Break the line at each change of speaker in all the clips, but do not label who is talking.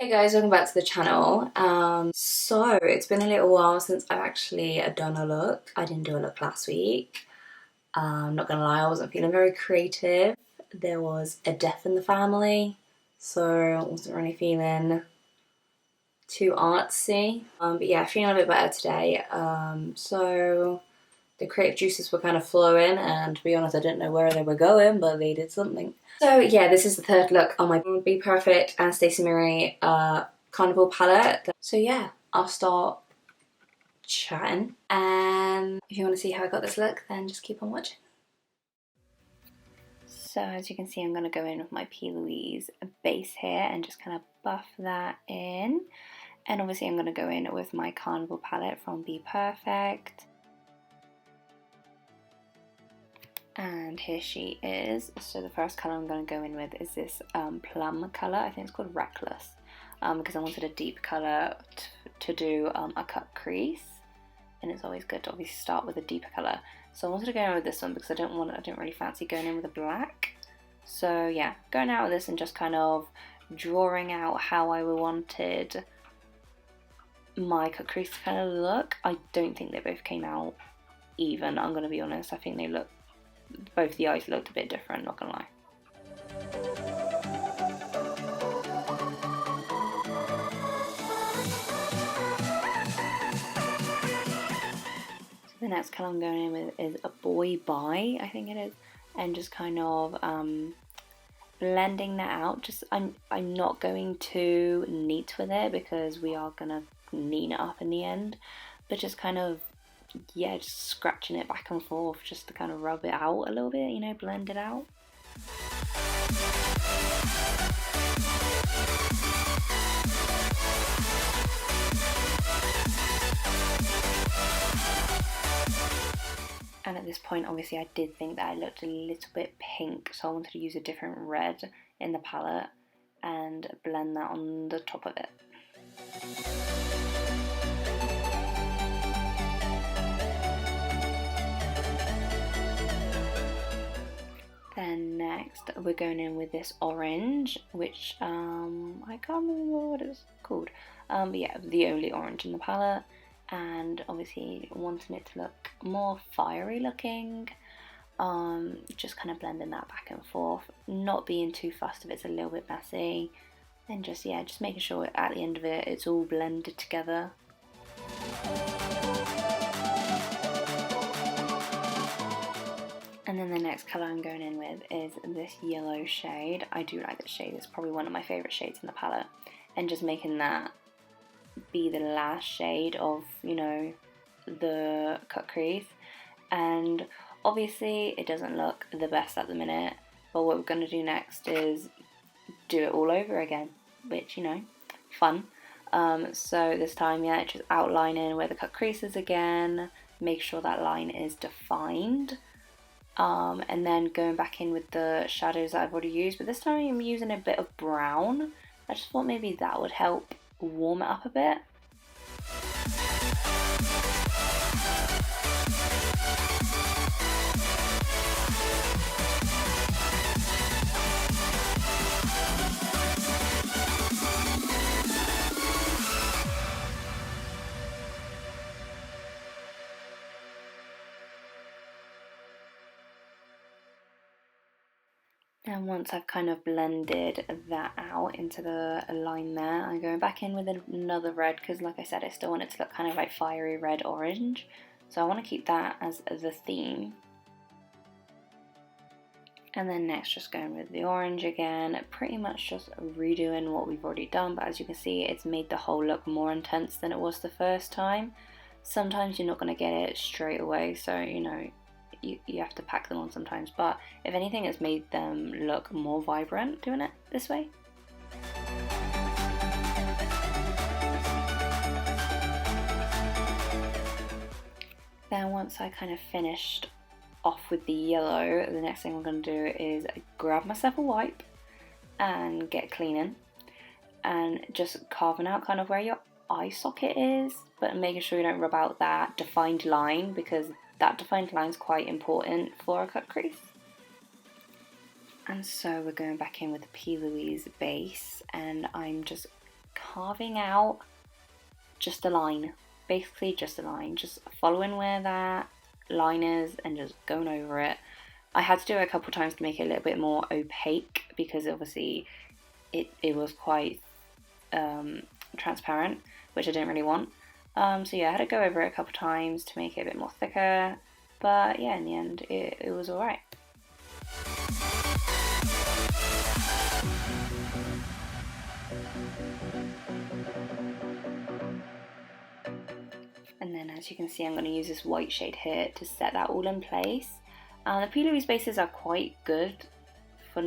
Hey guys, welcome back to the channel. So it's been a little while since I've actually done a look. I didn't do a look last week. Not gonna lie, I wasn't feeling very creative. There was a death in the family, so I wasn't really feeling too artsy. But yeah, feeling a bit better today. So the creative juices were kind of flowing, and to be honest, I didn't know where they were going, but they did something. So yeah, this is the third look on my bPerfect and Stacey Carnival palette. So yeah, I'll start chatting, and if you want to see how I got this look, then just keep on watching. So as you can see, I'm going to go in with my P. Louise base here and just kind of buff that in. And obviously I'm going to go in with my Carnival palette from bPerfect. And here she is. So the first colour I'm going to go in with is this plum colour. I think it's called Reckless, because I wanted a deep colour to do a cut crease, and it's always good to obviously start with a deeper colour. So I wanted to go in with this one because I didn't really fancy going in with a black. So yeah, going out with this and just kind of drawing out how I wanted my cut crease to kind of look. I don't think they both came out even, I'm going to be honest. I think both the eyes looked a bit different, not gonna lie. So the next colour I'm going in with is a Boy Bye, I think it is, and just kind of blending that out. I'm not going too neat with it because we are gonna neaten it up in the end, but just kind of, yeah, just scratching it back and forth just to kind of rub it out a little bit, you know, blend it out. And at this point, obviously, I did think that I looked a little bit pink, so I wanted to use a different red in the palette and blend that on the top of it. Then next we're going in with this orange, which I can't remember what it's called, but yeah, the only orange in the palette, and obviously wanting it to look more fiery looking, just kind of blending that back and forth, not being too fussed if it's a little bit messy, and just making sure at the end of it it's all blended together. And then the next colour I'm going in with is this yellow shade. I do like this shade, it's probably one of my favourite shades in the palette. And just making that be the last shade of, you know, the cut crease. And obviously it doesn't look the best at the minute, but what we're going to do next is do it all over again, which, you know, fun. So this time, yeah, just outlining where the cut crease is again, make sure that line is defined. And then going back in with the shadows that I've already used, but this time I'm using a bit of brown. I just thought maybe that would help warm it up a bit. And once I've kind of blended that out into the line there, I'm going back in with another red because, like I said, I still want it to look kind of like fiery red orange. So I want to keep that as the theme. And then next, just going with the orange again, pretty much just redoing what we've already done. But as you can see, it's made the whole look more intense than it was the first time. Sometimes you're not going to get it straight away, so, you know, you have to pack them on sometimes, but if anything, it's made them look more vibrant doing it this way. Then once I kind of finished off with the yellow, the next thing I'm going to do is grab myself a wipe and get cleaning and just carving out kind of where your eye socket is, but making sure you don't rub out that defined line because that defined line is quite important for a cut crease. And so we're going back in with the P. Louise base, and I'm just carving out just a line, basically just a line, just following where that line is and just going over it. I had to do it a couple times to make it a little bit more opaque because obviously it was quite transparent, which I didn't really want. So yeah, I had to go over it a couple times to make it a bit more thicker, but yeah, in the end it was alright. And then as you can see, I'm going to use this white shade here to set that all in place. The P. Louise bases are quite good for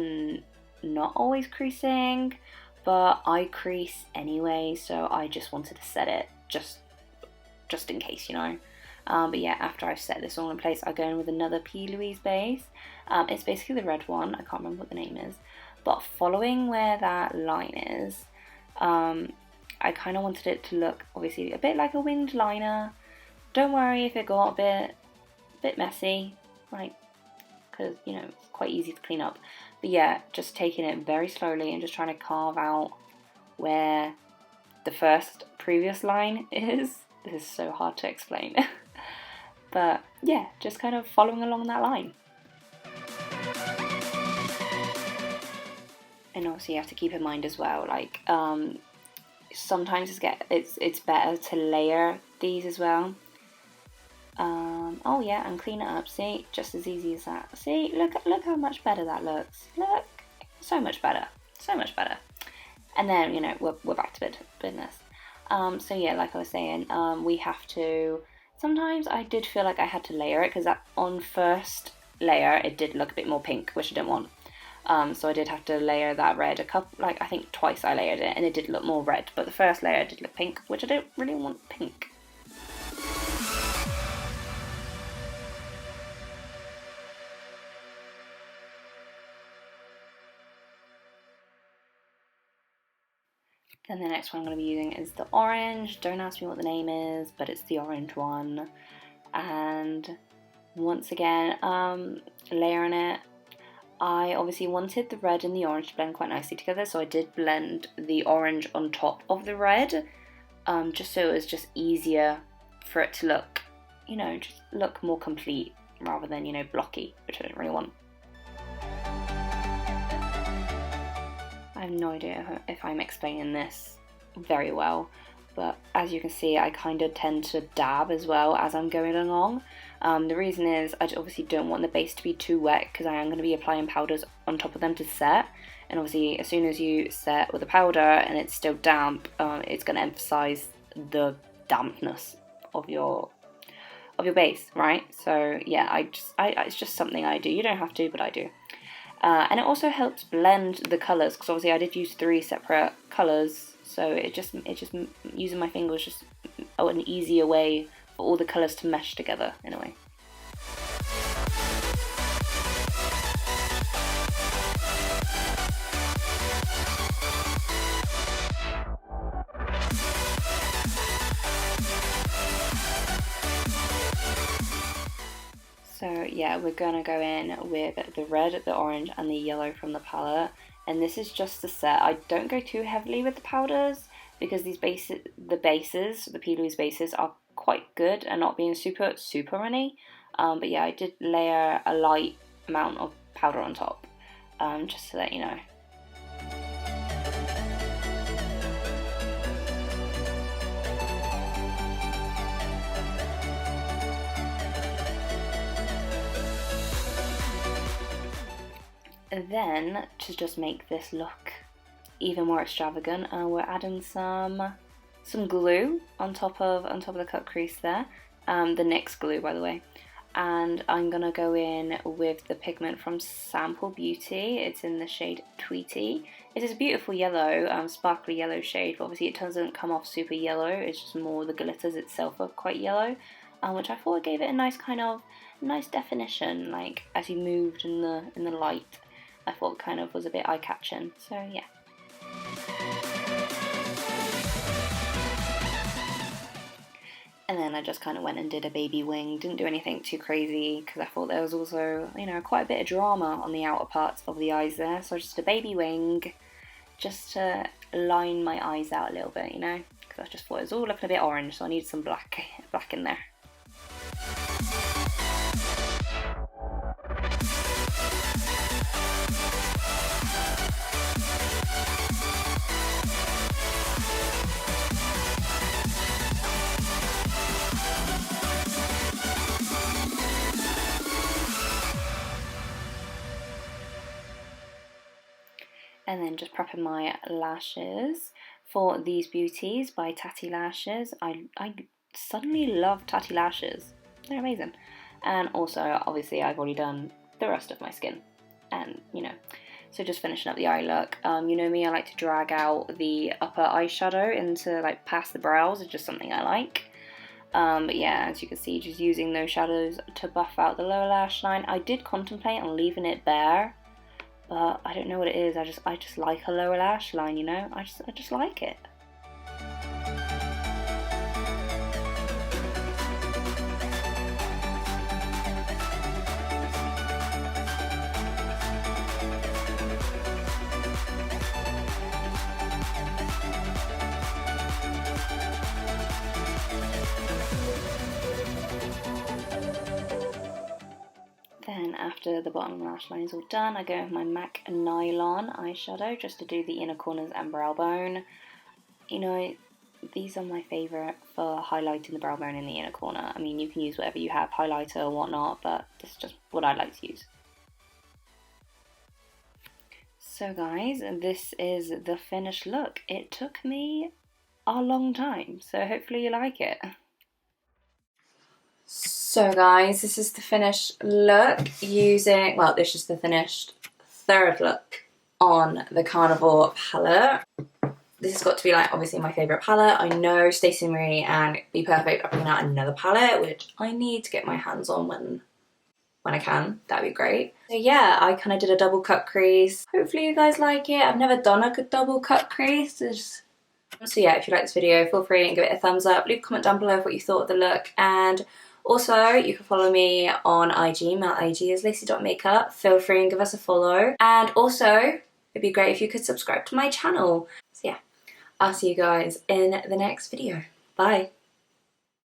not always creasing, but I crease anyway, so I just wanted to set it just in case, you know. But yeah, after I've set this all in place, I go in with another P. Louise base. It's basically the red one, I can't remember what the name is, but following where that line is, I kind of wanted it to look obviously a bit like a winged liner. Don't worry if it got a bit messy, like, because you know it's quite easy to clean up. But yeah, just taking it very slowly and just trying to carve out where the previous line is. This is so hard to explain. But yeah, just kind of following along that line. And also you have to keep in mind as well, like sometimes it's better to layer these as well. Oh yeah, and clean it up. See, just as easy as that. See, look how much better that looks. Look, so much better, so much better. And then you know we're back to business. So yeah, like I was saying, we have to. Sometimes I did feel like I had to layer it because that on first layer it did look a bit more pink, which I didn't want. So I did have to layer that red I think twice I layered it, and it did look more red. But the first layer did look pink, which I don't really want pink. Then the next one I'm going to be using is the orange. Don't ask me what the name is, but it's the orange one. And once again, layering it. I obviously wanted the red and the orange to blend quite nicely together, so I did blend the orange on top of the red, just so it was just easier for it to look, you know, just look more complete rather than, you know, blocky, which I didn't really want. I have no idea if I'm explaining this very well, but as you can see, I kind of tend to dab as well as I'm going along. The reason is I obviously don't want the base to be too wet because I am going to be applying powders on top of them to set, and obviously as soon as you set with the powder and it's still damp, it's going to emphasize the dampness of your base, right? So yeah, it's just something I do. You don't have to, but I do. And it also helps blend the colours because obviously I did use 3 separate colours, so it just using my finger was just an easier way for all the colours to mesh together in a way. So yeah, we're gonna go in with the red, the orange, and the yellow from the palette. And this is just the set. I don't go too heavily with the powders because the P. Louise bases are quite good and not being super runny. But yeah, I did layer a light amount of powder on top, just to let you know. And then to just make this look even more extravagant, we're adding some glue on top of the cut crease there, the NYX glue by the way. And I'm gonna go in with the pigment from Sample Beauty. It's in the shade Tweety. It is a beautiful yellow, sparkly yellow shade, but obviously it doesn't come off super yellow. It's just more the glitters itself are quite yellow, which I thought gave it a nice nice definition. Like as you moved in the light, I thought kind of was a bit eye-catching. So yeah. And then I just kind of went and did a baby wing. Didn't do anything too crazy because I thought there was also, you know, quite a bit of drama on the outer parts of the eyes there. So just a baby wing, just to line my eyes out a little bit, you know, because I just thought it was all looking a bit orange, so I needed some black in there. And then just prepping my lashes for these beauties by Tatti Lashes. I suddenly love Tatti Lashes. They're amazing. And also, obviously, I've already done the rest of my skin. And, you know, so just finishing up the eye look. You know me, I like to drag out the upper eyeshadow into, like, past the brows. It's just something I like. But yeah, as you can see, just using those shadows to buff out the lower lash line. I did contemplate on leaving it bare, but I don't know what it is. I just like a lower lash line, you know. I just like it. Then after the bottom lash line is all done, I go with my MAC Nylon eyeshadow just to do the inner corners and brow bone. You know, these are my favourite for highlighting the brow bone in the inner corner. I mean, you can use whatever you have, highlighter or whatnot, but this is just what I like to use. So guys, this is the finished look. It took me a long time, so hopefully you like it. So guys, this is the finished look using, well, this is the finished third look on the Carnival palette. This has got to be, like, obviously my favourite palette. I know Stacey Marie and bPerfect are bringing out another palette, which I need to get my hands on when I can. That'd be great. So yeah, I kind of did a double cut crease. Hopefully you guys like it. I've never done a good double cut crease. So yeah, if you like this video, feel free and give it a thumbs up. Leave a comment down below of what you thought of the look. And also, you can follow me on IG. My IG is lacy.makeup. Feel free and give us a follow. And also, it'd be great if you could subscribe to my channel. So yeah, I'll see you guys in the next video. Bye.